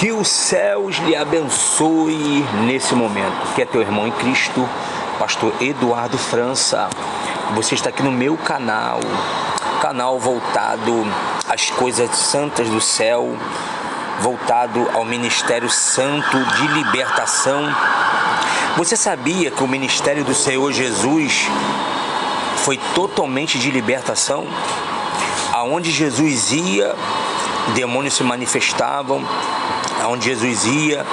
Que os céus lhe abençoe nesse momento. Que é teu irmão em Cristo, pastor Eduardo França. Você está aqui no meu canal voltado às coisas santas do céu, voltado ao Ministério Santo de Libertação. Você sabia que o ministério do Senhor Jesus foi totalmente de libertação? Aonde Jesus ia, demônios se manifestavam. Aonde Jesus ia,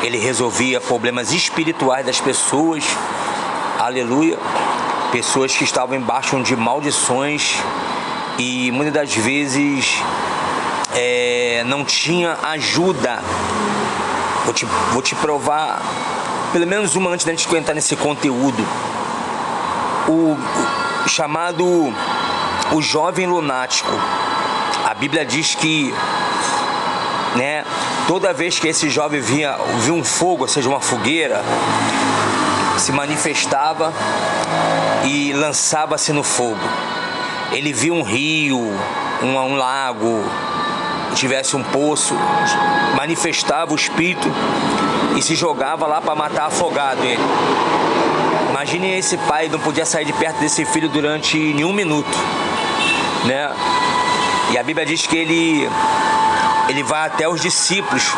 ele resolvia problemas espirituais das pessoas. Aleluia. Pessoas que estavam embaixo de maldições e muitas das vezes não tinha ajuda. Vou te provar pelo menos uma antes da gente entrar nesse conteúdo. O chamado o jovem lunático. A Bíblia diz que, toda vez que esse jovem via um fogo, ou seja, uma fogueira, se manifestava e lançava-se no fogo. Ele via um rio, um lago, tivesse um poço, manifestava o espírito e se jogava lá para matar afogado ele. Imagine esse pai, não podia sair de perto desse filho durante nenhum minuto, E a Bíblia diz que ele vai até os discípulos,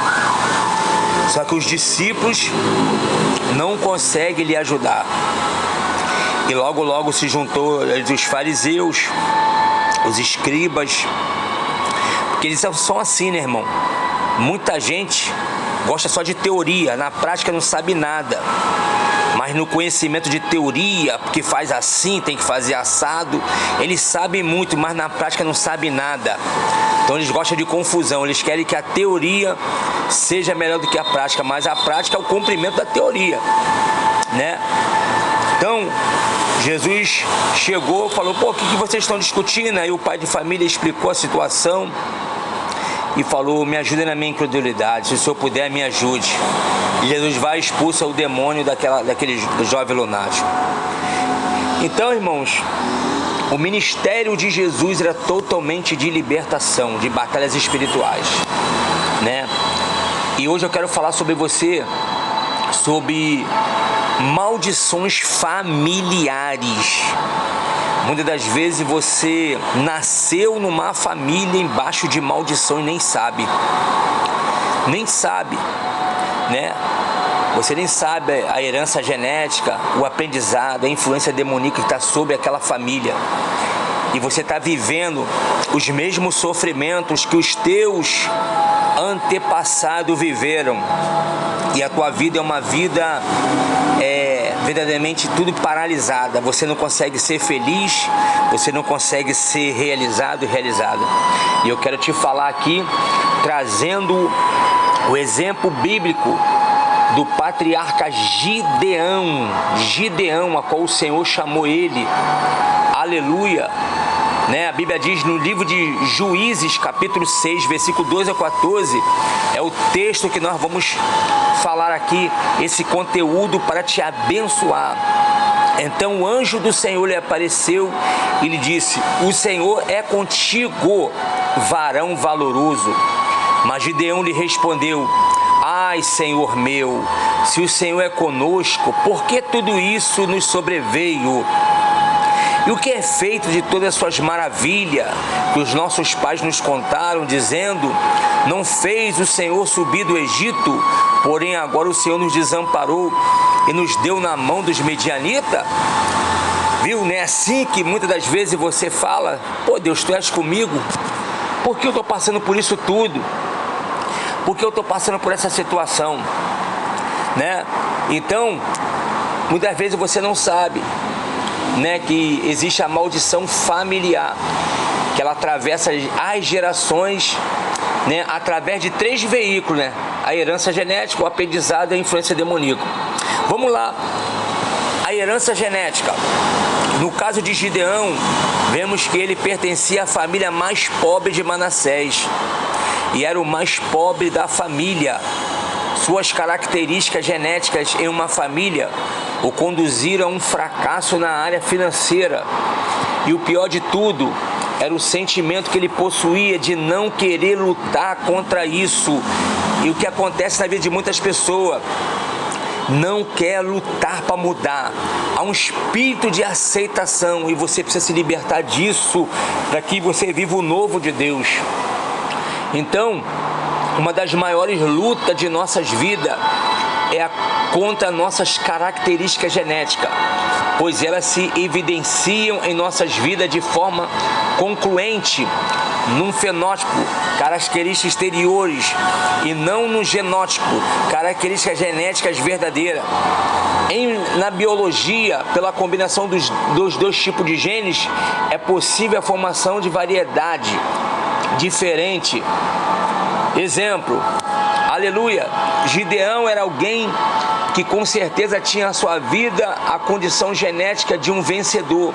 só que os discípulos não conseguem lhe ajudar. E logo se juntou os fariseus, os escribas, porque eles são assim, irmão? Muita gente gosta só de teoria, na prática não sabe nada. Mas no conhecimento de teoria, porque faz assim, tem que fazer assado, eles sabem muito, mas na prática não sabem nada. Então eles gostam de confusão, eles querem que a teoria seja melhor do que a prática, mas a prática é o cumprimento da teoria, Então, Jesus chegou, falou, o que vocês estão discutindo? Aí o pai de família explicou a situação e falou, me ajude na minha incredulidade, se o senhor puder, me ajude. E Jesus vai e expulsa o demônio daquele jovem lunático. Então, irmãos, o ministério de Jesus era totalmente de libertação, de batalhas espirituais, E hoje eu quero falar sobre sobre maldições familiares. Muitas das vezes você nasceu numa família embaixo de maldição e nem sabe, Você nem sabe a herança genética, o aprendizado, a influência demoníaca que está sobre aquela família. E você está vivendo os mesmos sofrimentos que os teus antepassados viveram. E a tua vida é uma vida verdadeiramente tudo paralisada. Você não consegue ser feliz, você não consegue ser realizado e realizada. E eu quero te falar aqui, trazendo o exemplo bíblico do patriarca Gideão, a qual o Senhor chamou ele. Aleluia. A Bíblia diz no livro de Juízes, capítulo 6, versículo 12 a 14, é o texto que nós vamos falar aqui, esse conteúdo para te abençoar. Então o anjo do Senhor lhe apareceu e lhe disse, o Senhor é contigo, varão valoroso. Mas Gideão lhe respondeu, ai, Senhor meu, se o Senhor é conosco, por que tudo isso nos sobreveio? E o que é feito de todas as suas maravilhas que os nossos pais nos contaram, dizendo, não fez o Senhor subir do Egito, porém agora o Senhor nos desamparou e nos deu na mão dos medianitas? Viu? Não é assim que muitas das vezes você fala, Deus, tu és comigo? Por que eu estou passando por isso tudo? Por que eu estou passando por essa situação? Então, muitas vezes você não sabe, que existe a maldição familiar, que ela atravessa as gerações, através de 3 veículos, a herança genética, o aprendizado e a influência demoníaca. Vamos lá, a herança genética. No caso de Gideão, vemos que ele pertencia à família mais pobre de Manassés e era o mais pobre da família. Suas características genéticas em uma família o conduziram a um fracasso na área financeira. E o pior de tudo era o sentimento que ele possuía de não querer lutar contra isso E o que acontece na vida de muitas pessoas, não quer lutar para mudar. Há um espírito de aceitação e você precisa se libertar disso para que você viva o novo de Deus. Então, uma das maiores lutas de nossas vidas é contra nossas características genéticas, pois elas se evidenciam em nossas vidas de forma concluente num fenótipo, características exteriores, e não no genótipo, características genéticas verdadeiras. Na biologia, pela combinação dos dois tipos de genes, é possível a formação de variedade diferente. Exemplo, aleluia, Gideão era alguém que com certeza tinha a sua vida a condição genética de um vencedor,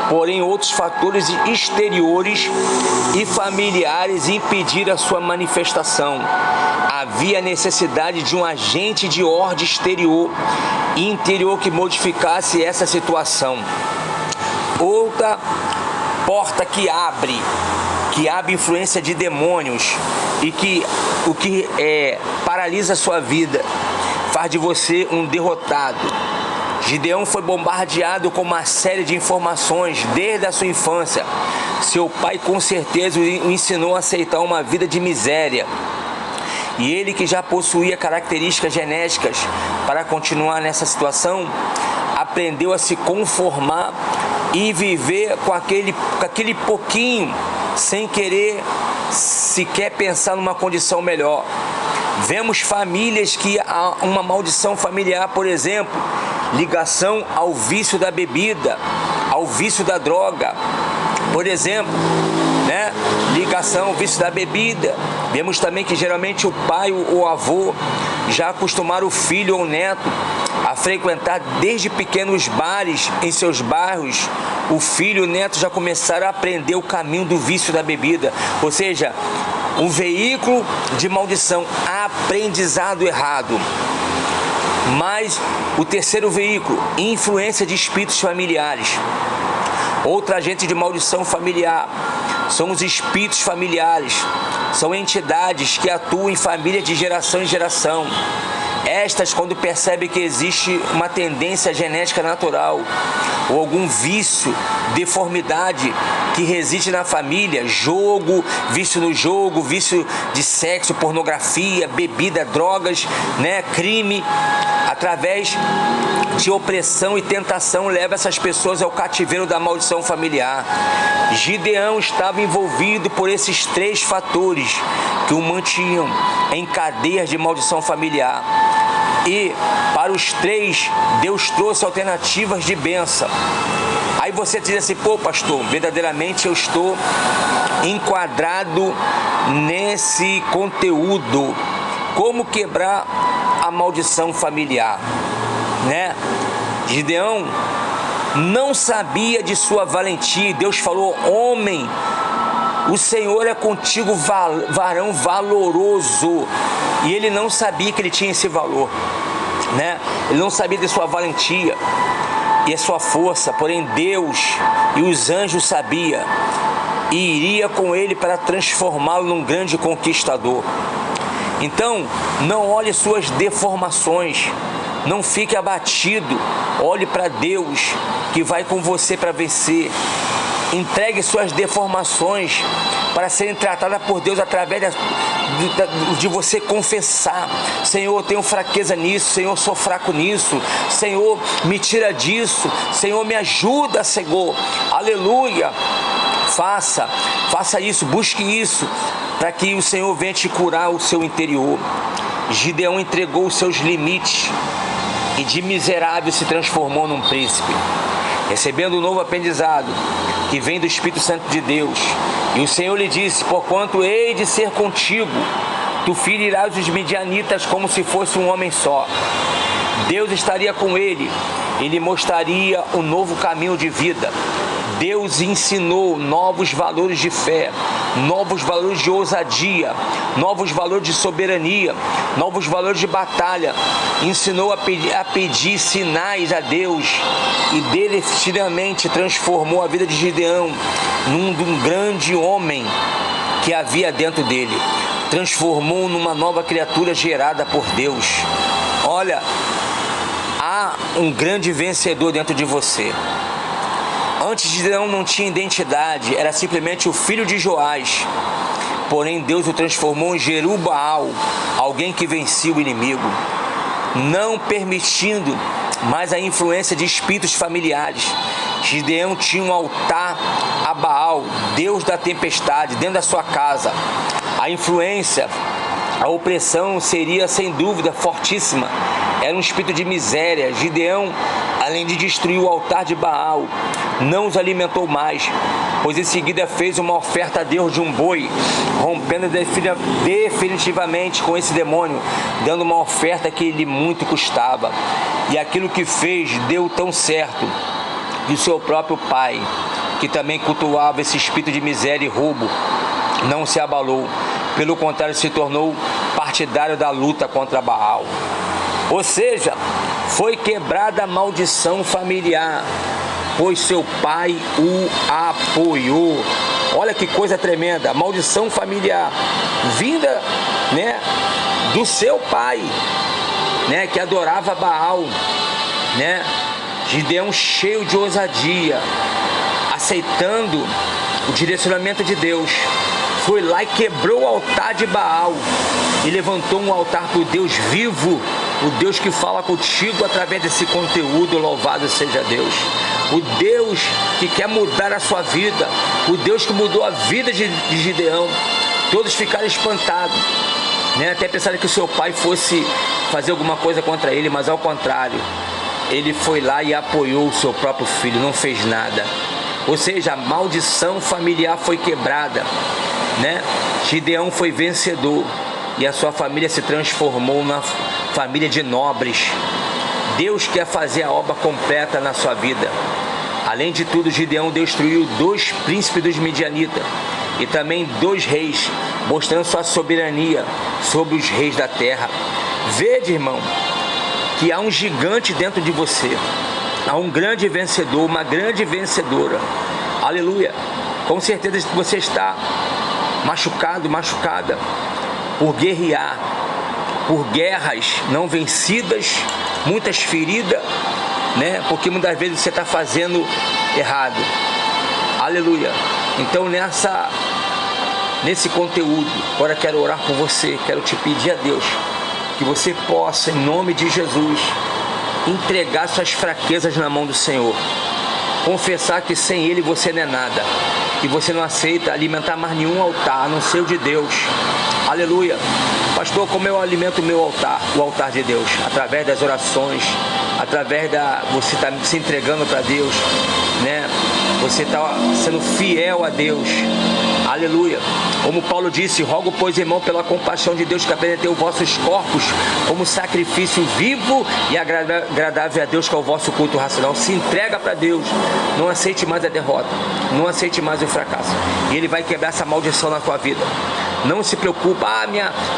porém outros fatores exteriores e familiares impediram a sua manifestação. Havia necessidade de um agente de ordem exterior e interior que modificasse essa situação. Outra porta que abre influência de demônios e que paralisa a sua vida, faz de você um derrotado. Gideão foi bombardeado com uma série de informações desde a sua infância. Seu pai com certeza o ensinou a aceitar uma vida de miséria. E ele, que já possuía características genéticas para continuar nessa situação, aprendeu a se conformar e viver com aquele pouquinho, sem querer sequer pensar numa condição melhor. Vemos famílias que há uma maldição familiar, por exemplo, ligação ao vício da bebida, ao vício da droga, por exemplo, ligação ao vício da bebida. Vemos também que geralmente o pai ou o avô já acostumaram o filho ou o neto a frequentar desde pequenos bares em seus bairros. O filho e o neto já começaram a aprender o caminho do vício da bebida, ou seja, um veículo de maldição, aprendizado errado. Mas o terceiro veículo, influência de espíritos familiares. Outra agente de maldição familiar são os espíritos familiares. São entidades que atuam em famílias de geração em geração. Estas, quando percebem que existe uma tendência genética natural ou algum vício, deformidade que reside na família, jogo, vício no jogo, vício de sexo, pornografia, bebida, drogas, crime, através de opressão e tentação, leva essas pessoas ao cativeiro da maldição familiar. Gideão estava envolvido por esses três fatores que o mantinham em cadeias de maldição familiar. E para os três, Deus trouxe alternativas de bênção. Aí você diz assim: pô, pastor, verdadeiramente eu estou enquadrado nesse conteúdo. Como quebrar a maldição familiar? Gideão não sabia de sua valentia. Deus falou: homem, o Senhor é contigo, varão valoroso. E ele não sabia que ele tinha esse valor, Ele não sabia de sua valentia e a sua força, porém Deus e os anjos sabiam e iria com ele para transformá-lo num grande conquistador. Então, não olhe suas deformações, não fique abatido, olhe para Deus que vai com você para vencer. Entregue suas deformações para serem tratadas por Deus através de você confessar: Senhor, eu tenho fraqueza nisso, Senhor, eu sou fraco nisso, Senhor, me tira disso, Senhor, me ajuda, Senhor, aleluia. Faça isso, busque isso, para que o Senhor venha te curar o seu interior. Gideão entregou os seus limites e de miserável se transformou num príncipe, recebendo um novo aprendizado que vem do Espírito Santo de Deus. E o Senhor lhe disse: porquanto hei de ser contigo, tu ferirás os midianitas como se fosse um homem só. Deus estaria com ele, ele mostraria um novo caminho de vida. Deus ensinou novos valores de fé, novos valores de ousadia, novos valores de soberania, novos valores de batalha. Ensinou a pedir sinais a Deus e definitivamente transformou a vida de Gideão num grande homem que havia dentro dele. transformou numa nova criatura gerada por Deus. Olha, há um grande vencedor dentro de você. Antes de Gideão não tinha identidade, era simplesmente o filho de Joás. Porém, Deus o transformou em Jerubaal, alguém que vencia o inimigo, não permitindo mais a influência de espíritos familiares. Gideão tinha um altar a Baal, Deus da tempestade, dentro da sua casa. A influência, a opressão seria sem dúvida fortíssima. Era um espírito de miséria. Gideão, além de destruir o altar de Baal, não os alimentou mais, pois em seguida fez uma oferta a Deus de um boi, rompendo definitivamente com esse demônio, dando uma oferta que lhe muito custava. E aquilo que fez deu tão certo que o seu próprio pai, que também cultuava esse espírito de miséria e roubo, não se abalou. Pelo contrário, se tornou partidário da luta contra Baal. Ou seja, foi quebrada a maldição familiar, pois seu pai o apoiou. Olha que coisa tremenda, a maldição familiar vinda, do seu pai, que adorava Baal, Gideão, cheio de ousadia, aceitando o direcionamento de Deus, foi lá e quebrou o altar de Baal e levantou um altar para o Deus vivo, o Deus que fala contigo através desse conteúdo. Louvado seja Deus, o Deus que quer mudar a sua vida, o Deus que mudou a vida de Gideão. Todos ficaram espantados, até pensaram que o seu pai fosse fazer alguma coisa contra ele, mas ao contrário, ele foi lá e apoiou o seu próprio filho, não fez nada. Ou seja, a maldição familiar foi quebrada, Gideão foi vencedor e a sua família se transformou na família de nobres. Deus quer fazer a obra completa na sua vida. Além de tudo, Gideão destruiu 2 príncipes dos Midianitas e também 2 reis, mostrando sua soberania sobre os reis da terra. Vede, irmão, que há um gigante dentro de você, há um grande vencedor, uma grande vencedora. Aleluia. Com certeza você está machucado, machucada por guerrear, por guerras não vencidas, muitas feridas, porque muitas vezes você está fazendo errado. Aleluia. Então nesse conteúdo, agora quero orar por você, quero te pedir a Deus que você possa, em nome de Jesus, entregar suas fraquezas na mão do Senhor, confessar que sem Ele você não é nada, que você não aceita alimentar mais nenhum altar, a não ser o de Deus. Aleluia. Pastor, como eu alimento o meu altar? O altar de Deus, através das orações, através você está se entregando para Deus, você está sendo fiel a Deus. Aleluia. Como Paulo disse: rogo, pois, irmão, pela compaixão de Deus, que apresentei os vossos corpos como sacrifício vivo e agradável a Deus, que é o vosso culto racional. Se entrega para Deus, não aceite mais a derrota, não aceite mais o fracasso, e Ele vai quebrar essa maldição na tua vida. Não se preocupa,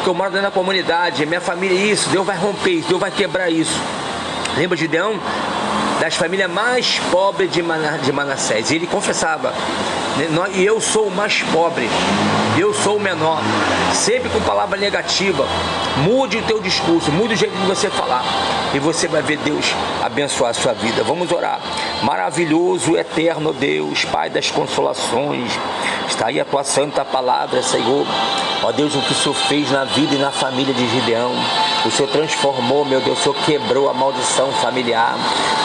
que eu moro dentro da comunidade, minha família, isso, Deus vai romper isso, Deus vai quebrar isso. Lembra de Gideão? Das famílias mais pobres de Manassés, e ele confessava: e eu sou o mais pobre, eu sou o menor. Sempre com palavra negativa. Mude o teu discurso, mude o jeito de você falar, e você vai ver Deus abençoar a sua vida. Vamos orar. Maravilhoso, eterno Deus, Pai das consolações, está aí a tua santa palavra, Senhor. Ó Deus, o que o Senhor fez na vida e na família de Gideão, o Senhor transformou, meu Deus, o Senhor quebrou a maldição familiar,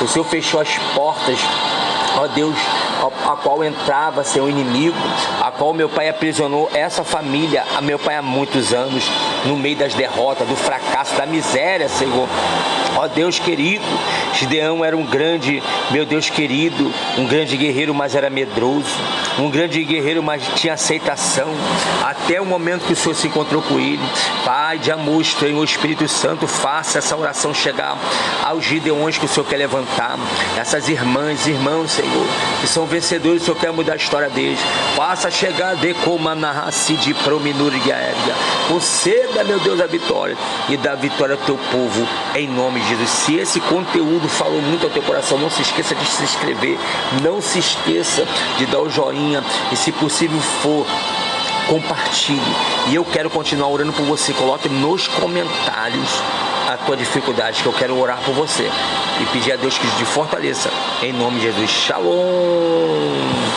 o Senhor fechou as portas, ó Deus, a qual entrava seu inimigo, a qual meu pai aprisionou essa família, a meu pai, há muitos anos, no meio das derrotas, do fracasso, da miséria, Senhor. Ó Deus querido, Gideão era um grande, meu Deus querido, um grande guerreiro, mas era medroso, um grande guerreiro, mas tinha aceitação, até o momento que o Senhor se encontrou com ele. Pai de amor, Senhor, o Espírito Santo, faça essa oração chegar aos Gideões que o Senhor quer levantar, essas irmãs, irmãos, Senhor, que são vencedores, o Senhor quer mudar a história deles. Faça chegar de Comanahassi de Prominurigaéria. Conceda, meu Deus, a vitória, e dá vitória ao teu povo, em nome de Jesus. Se esse conteúdo falou muito ao teu coração, não se esqueça de se inscrever, não se esqueça de dar o joinha, e se possível for, compartilhe. E eu quero continuar orando por você. Coloque nos comentários a tua dificuldade, que eu quero orar por você e pedir a Deus que te fortaleça. Em nome de Jesus. Shalom.